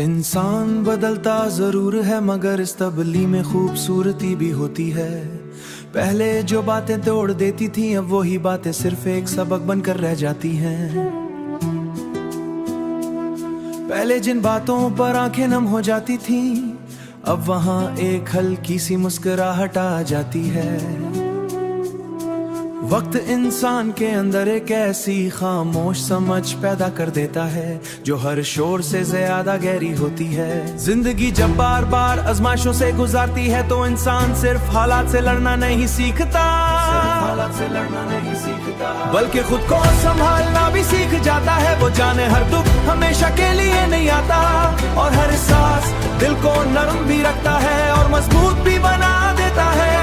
इंसान बदलता जरूर है मगर इस तब्दीली में खूबसूरती भी होती है। पहले जो बातें तोड़ देती थी अब वही बातें सिर्फ एक सबक बनकर रह जाती हैं। पहले जिन बातों पर आंखें नम हो जाती थी अब वहां एक हल्की सी मुस्कुराहट आ जाती है। वक्त इंसान के अंदर एक ऐसी खामोश समझ पैदा कर देता है जो हर शोर से ज्यादा गहरी होती है। जिंदगी जब बार बार आजमाइशों से गुजारती है तो इंसान सिर्फ हालात से लड़ना नहीं सीखता, बल्कि खुद को संभालना भी सीख जाता है। वो जाने हर दुख हमेशा के लिए नहीं आता और हर सांस दिल को नरम भी रखता है और मजबूत भी बना देता है।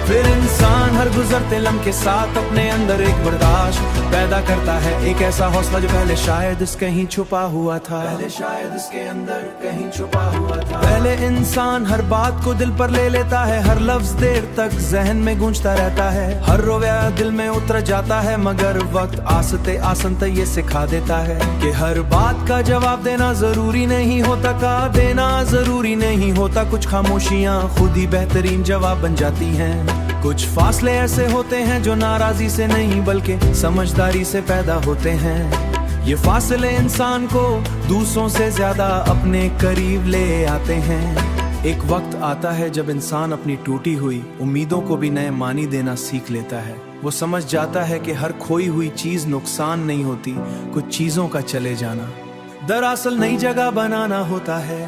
फिर इंसान हर गुजरते लम्हे के साथ अपने अंदर एक बर्दाश्त पैदा करता है, एक ऐसा हौसला जो पहले शायद इस कहीं छुपा हुआ था। पहले इंसान हर बात को दिल पर ले लेता है, हर लफ्ज देर तक जहन में गूंजता रहता है, हर रोया दिल में उतर जाता है। मगर वक्त आस्ते आसन ये सिखा देता है कि हर बात का जवाब देना जरूरी नहीं होता, का देना जरूरी नहीं होता। कुछ खामोशियाँ खुद ही बेहतरीन जवाब बन जाती हैं। कुछ फासले ऐसे होते हैं जो नाराजी से नहीं बल्कि समझदारी से पैदा होते हैं। ये फासले इंसान को दूसरों से ज्यादा अपने करीब ले आते हैं। एक वक्त आता है जब इंसान अपनी टूटी हुई उम्मीदों को भी नए मानी देना सीख लेता है। वो समझ जाता है कि हर खोई हुई चीज नुकसान नहीं होती, कुछ चीजों का चले जाना दरअसल नई जगह बनाना होता है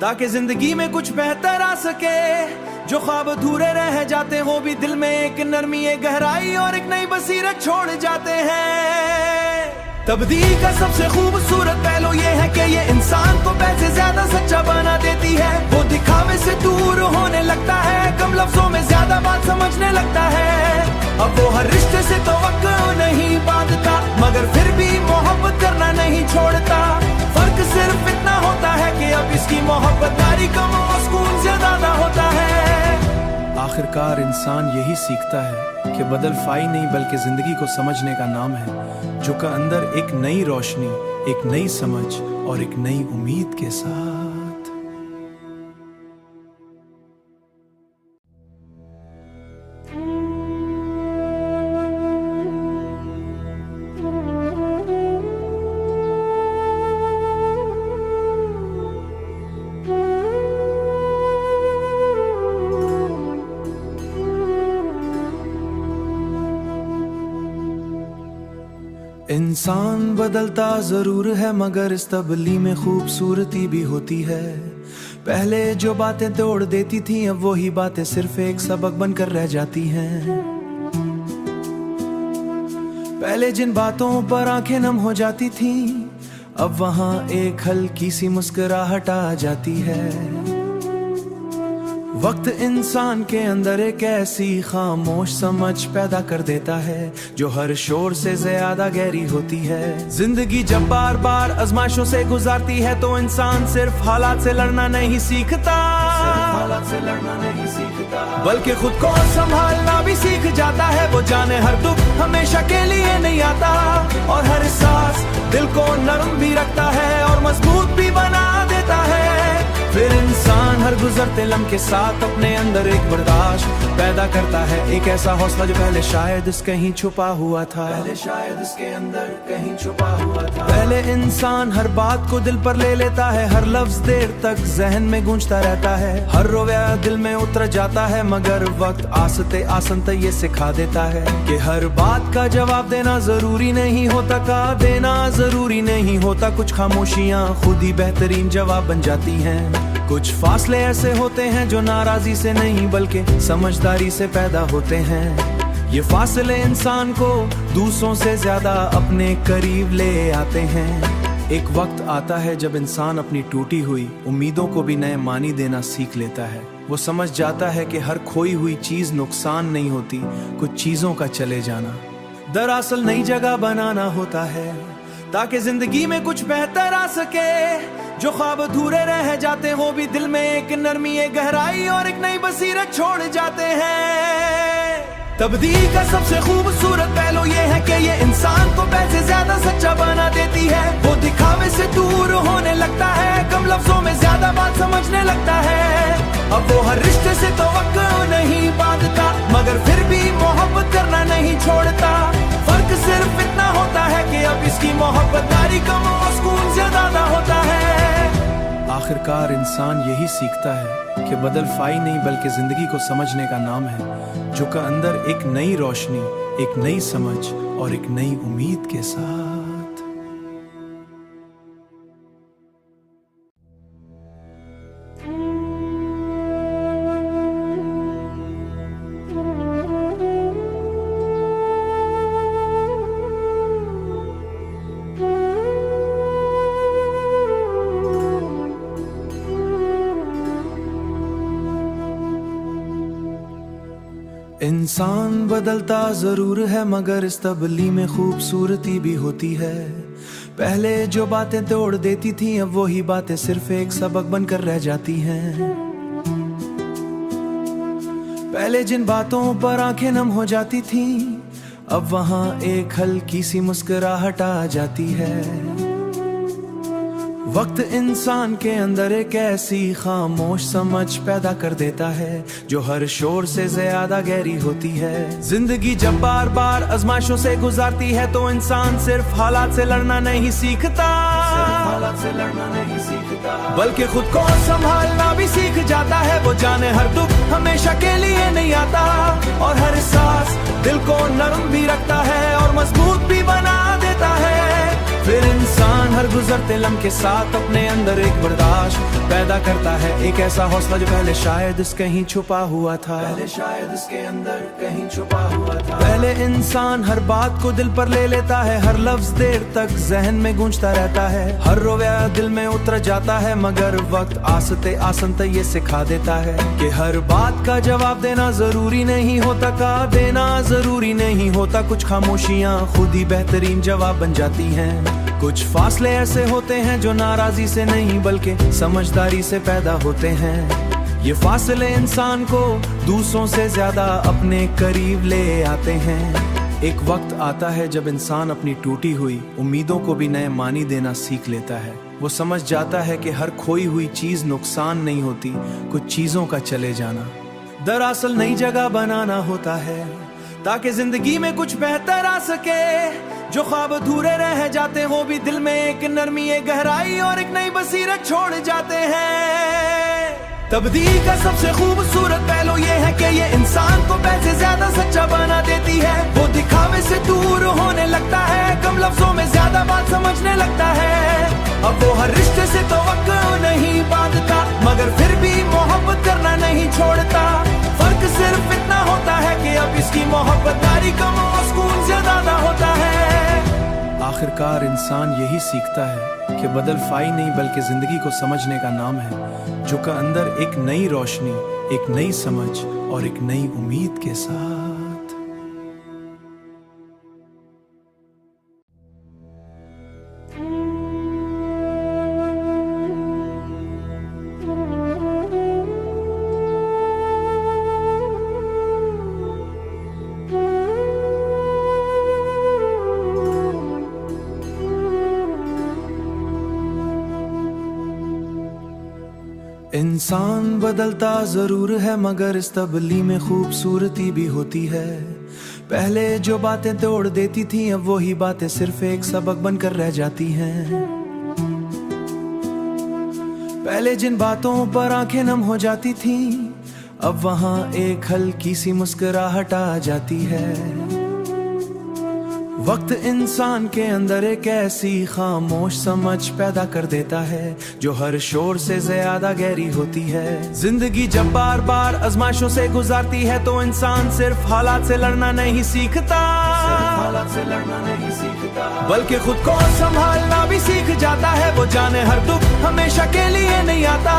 ताकि जिंदगी में कुछ बेहतर आ सके। जो ख्वाब अधूरे रह जाते हो भी दिल में एक नरमी, एक गहराई और एक नई बसीरत छोड़ जाते हैं। तब्दीली का सबसे खूबसूरत पहलू ये है कि ये इंसान को पैसे ज्यादा सच्चा बना देती है। वो दिखावे से दूर होने लगता है, कम लफ्जों में ज्यादा बात समझने लगता है। अब वो हर रिश्ते से तवक्को नहीं बांधता मगर फिर भी मोहब्बत करना नहीं छोड़ता। फर्क सिर्फ इतना होता है कि अब इसकी मोहब्बतदारी कम और सुकून ज्यादा होता है। आखिरकार इंसान यही सीखता है कि बदलफाई नहीं बल्कि जिंदगी को समझने का नाम है, जो का अंदर एक नई रोशनी, एक नई समझ और एक नई उम्मीद के साथ। इंसान बदलता जरूर है मगर इस तब्दीली में खूबसूरती भी होती है। पहले जो बातें तोड़ देती थी अब वही बातें सिर्फ एक सबक बनकर रह जाती हैं। पहले जिन बातों पर आंखें नम हो जाती थी अब वहां एक हल्की सी मुस्कुराहट आ जाती है। वक्त इंसान के अंदर एक ऐसी खामोश समझ पैदा कर देता है जो हर शोर से ज्यादा गहरी होती है। जिंदगी जब बार बार आजमाइशों से गुजारती है तो इंसान सिर्फ हालात से लड़ना नहीं सीखता, बल्कि खुद को संभालना भी सीख जाता है। वो जाने हर दुख हमेशा के लिए नहीं आता और हर सांस दिल को नरम भी रखता है और मजबूत भी बना देता है। फिर इंसान हर गुजरते लम्हे के साथ अपने अंदर एक बर्दाश्त पैदा करता है, एक ऐसा हौसला जो पहले शायद इस कहीं छुपा हुआ था। पहले इंसान हर बात को दिल पर ले लेता है, हर लफ्ज देर तक जहन में गूंजता रहता है, हर रोया दिल में उतर जाता है। मगर वक्त आस्ते आसन ये सिखा देता है कि हर बात का जवाब देना जरूरी नहीं होता, का देना जरूरी नहीं होता। कुछ खामोशियाँ खुद ही बेहतरीन जवाब बन जाती हैं। कुछ फासले ऐसे होते हैं जो नाराजी से नहीं बल्कि समझदारी से पैदा होते हैं। ये फासले इंसान को दूसरों से ज्यादा अपने करीब ले आते हैं। एक वक्त आता है जब इंसान अपनी टूटी हुई उम्मीदों को भी नए मानी देना सीख लेता है। वो समझ जाता है कि हर खोई हुई चीज नुकसान नहीं होती, कुछ चीजों का चले जाना दरअसल नई जगह बनाना होता है ताकि जिंदगी में कुछ बेहतर आ सके। जो ख्वाब अधूरे रह जाते हो भी दिल में एक नरमी, एक गहराई और एक नई बसीरत छोड़ जाते हैं। तब्दीली का सबसे खूबसूरत पहलू ये है कि ये इंसान को पैसे ज्यादा सच्चा बना देती है। वो दिखावे से दूर होने लगता है, कम लफ्जों में ज्यादा बात समझने लगता है। अब वो हर रिश्ते से तवक्को नहीं बांधता, मगर फिर भी मोहब्बत करना नहीं छोड़ता। फर्क सिर्फ इतना होता है कि अब इसकी मोहब्बतदारी कम और सुकून ज्यादा होता है। आखिरकार इंसान यही सीखता है कि बदलफाई नहीं बल्कि जिंदगी को समझने का नाम है, जो का अंदर एक नई रोशनी, एक नई समझ और एक नई उम्मीद के साथ। इंसान बदलता जरूर है, मगर इस तब्दीली में खूबसूरती भी होती है। पहले जो बातें तोड़ देती थी, अब वही बातें सिर्फ एक सबक बनकर रह जाती हैं। पहले जिन बातों पर आंखें नम हो जाती थी, अब वहां एक हल्की सी मुस्कुराहट आ जाती है। वक्त इंसान के अंदर एक ऐसी खामोश समझ पैदा कर देता है, जो हर शोर से ज्यादा गहरी होती है। जिंदगी जब बार बार आजमाइशों से गुजारती है, तो इंसान सिर्फ हालात से लड़ना नहीं सीखता, बल्कि खुद को संभालना भी सीख जाता है। वो जाने हर दुख हमेशा के लिए नहीं आता, और हर सांस दिल को नरम भी रखता है और मजबूत भी बना देता है। फिर इंसान हर गुजरते लम्हे के साथ अपने अंदर एक बर्दाश्त पैदा करता है, एक ऐसा हौसला जो पहले शायद इस कहीं छुपा हुआ था, पहले शायद इसके अंदर कहीं छुपा हुआ था। पहले इंसान हर बात को दिल पर ले लेता है, हर लफ्ज देर तक जहन में गूंजता रहता है, हर रोया दिल में उतर जाता है। मगर वक्त आस्ते आसनते ये सिखा देता है कि हर बात का जवाब देना जरूरी नहीं होता, का देना जरूरी नहीं होता। कुछ खामोशियां खुद ही बेहतरीन जवाब बन जाती हैं। कुछ फासले ऐसे होते हैं जो नाराजी से नहीं बल्कि समझदारी से पैदा होते हैं। ये फासले इंसान को दूसरों से ज्यादा अपने करीब ले आते हैं। एक वक्त आता है जब इंसान अपनी टूटी हुई उम्मीदों को भी नए मानी देना सीख लेता है। वो समझ जाता है कि हर खोई हुई चीज नुकसान नहीं होती, कुछ चीजों का चले जाना दरअसल नई जगह बनाना होता है, ताकि जिंदगी में कुछ बेहतर आ सके। जो ख्वाब अधूरे रह जाते हो भी दिल में एक नरमी, एक गहराई और एक नई बसीरत छोड़ जाते हैं। तब्दील का सबसे खूबसूरत पहलू ये है कि ये इंसान को पैसे ज्यादा सच्चा बना देती है। वो दिखावे से दूर होने लगता है, कम लफ्जों में ज्यादा बात समझने लगता है। अब वो हर रिश्ते से तवक्को नहीं बांधता, मगर फिर भी मोहब्बत करना नहीं छोड़ता। फर्क सिर्फ इतना होता है कि अब इसकी मोहब्बतदारी कम और सुकून ज्यादा होता है। आखिरकार इंसान यही सीखता है कि बदलफाई नहीं बल्कि जिंदगी को समझने का नाम है, जो का अंदर एक नई रोशनी, एक नई समझ और एक नई उम्मीद के साथ। इंसान बदलता जरूर है, मगर इस तब्दीली में खूबसूरती भी होती है। पहले जो बातें तोड़ देती थी, अब वही बातें सिर्फ एक सबक बनकर रह जाती हैं। पहले जिन बातों पर आंखें नम हो जाती थी, अब वहां एक हल्की सी मुस्कुराहट आ जाती है। वक्त इंसान के अंदर एक ऐसी खामोश समझ पैदा कर देता है, जो हर शोर से ज्यादा गहरी होती है। जिंदगी जब बार बार आजमाइशों से गुजारती है, तो इंसान सिर्फ हालात से लड़ना नहीं सीखता, बल्कि खुद को संभालना भी सीख जाता है। वो जाने हर दुख हमेशा के लिए नहीं आता,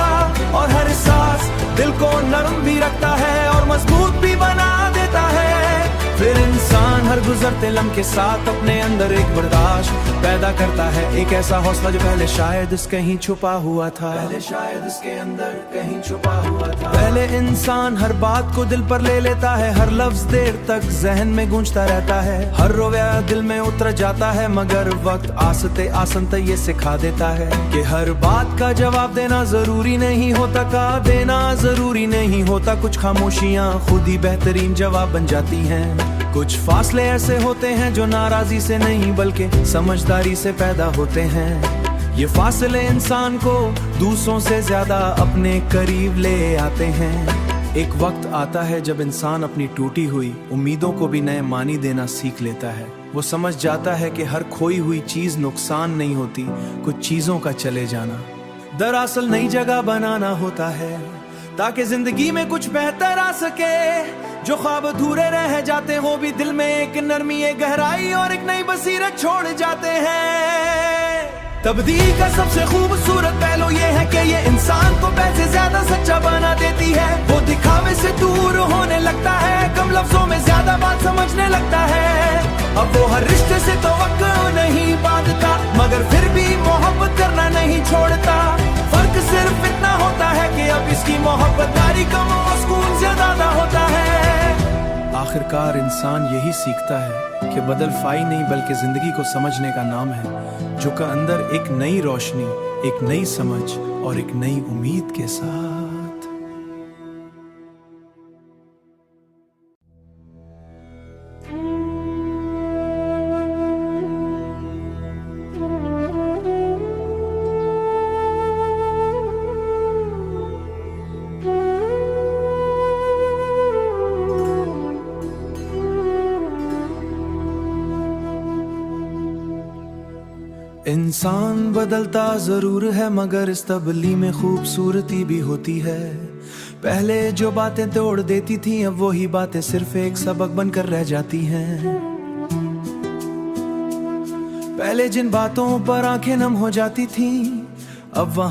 और हर सांस दिल को नरम भी रखता है और मजबूत भी बना देता है। फिर इंसान हर गुजरते लम्हे के साथ अपने अंदर एक बर्दाश्त पैदा करता है, एक ऐसा हौसला जो पहले शायद इसके कहीं छुपा हुआ था, पहले शायद इसके अंदर कहीं छुपा हुआ था। पहले इंसान हर बात को दिल पर ले लेता है, हर लफ्ज देर तक जहन में गूंजता रहता है, हर रोया दिल में उतर जाता है, मगर वक्त आसते आसनते ये सिखा देता है कि हर बात का जवाब देना जरूरी नहीं होता, कहा देना जरूरी नहीं होता। कुछ खामोशियां खुद ही बेहतरीन जवाब बन जाती हैं, कुछ फासले ऐसे होते हैं जो नाराजी से नहीं बल्कि समझदारी से पैदा होते हैं। ये फासले इंसान को दूसरों से ज्यादा अपने करीब ले आते हैं। एक वक्त आता है जब इंसान अपनी टूटी हुई उम्मीदों को भी नए मानी देना सीख लेता है। वो समझ जाता है कि हर खोई हुई चीज नुकसान नहीं होती, कुछ चीजों का चले जाना दरअसल नई जगह बनाना होता है, ताकि जिंदगी में कुछ बेहतर आ सके। जो ख्वाब अधूरे रह जाते हो भी दिल में एक नरमी, एक गहराई और एक नई बसीरत छोड़ जाते हैं। तब्दील का सबसे खूबसूरत पहलू ये है कि ये इंसान को पैसे ज्यादा सच्चा बना देती है। वो दिखावे से दूर होने लगता है, कम लफ्जों में ज्यादा बात समझने लगता है। अब वो हर रिश्ते से तवक्को नहीं बांधता, मगर फिर भी मोहब्बत करना नहीं छोड़ता। फर्क सिर्फ इतना होता है कि अब इसकी मोहब्बतदारी कम और सुकून ज्यादा होता है। आखिरकार इंसान यही सीखता है कि बदलफाई नहीं बल्कि जिंदगी को समझने का नाम है, जो का अंदर एक नई रोशनी, एक नई समझ और एक नई उम्मीद के साथ। इंसान बदलता जरूर है, मगर इस तब्दीली में खूबसूरती भी होती है। पहले जो बातें तोड़ देती थी, अब वही बातें सिर्फ एक सबक बनकर रह जाती हैं। पहले जिन बातों पर आंखें नम हो जाती थी, अब वहाँ